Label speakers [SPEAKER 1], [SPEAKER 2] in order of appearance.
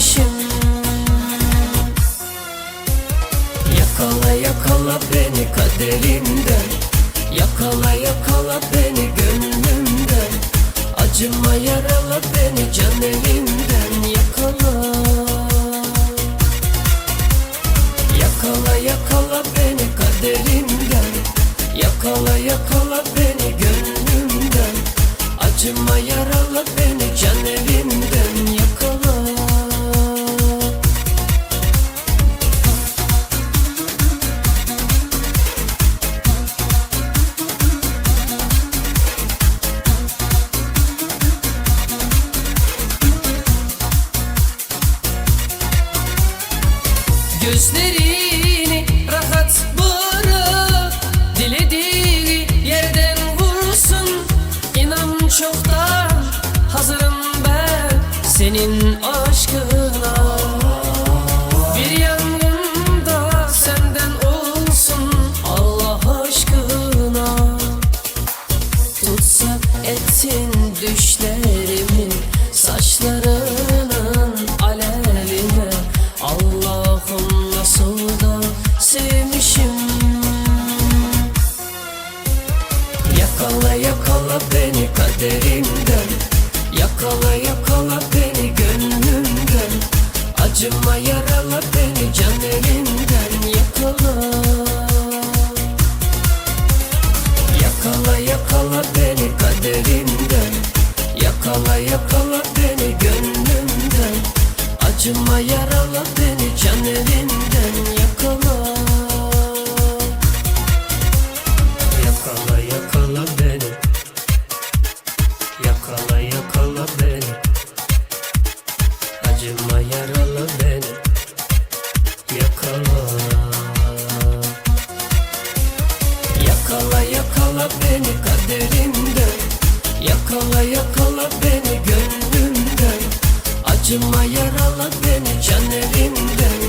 [SPEAKER 1] sevmişim. Yakala yakala beni kaderimden, yakala yakala beni gönlümden, acıma yarala beni can evimden. Yakala yakala yakala beni kaderimden, yakala yakala beni gönlümden, acıma yarala beni can evimden. Yakala gözlerini rahat bırak, dilediği yerden vursun. İnan çoktan hazırım ben senin aşkına. Bir yangında senden olsun Allah aşkına. Tutsa etsin düşlerimin, saçlarının alevine. Allah'ım nasıl da sevmişim. Yakala yakala beni kaderimden, yakala yakala beni gönlümden, acıma yarala beni can evimden. Yakala yakala yakala beni kaderimden, yakala yakala beni gönlümden, acıma yarala beni can evimden. Yakala yakala yakala beni, yakala yakala beni, acıma yarala beni. Yakala yakala yakala beni kaderimden, yakala yakala beni gönlümden, acıma yarala beni can evimden.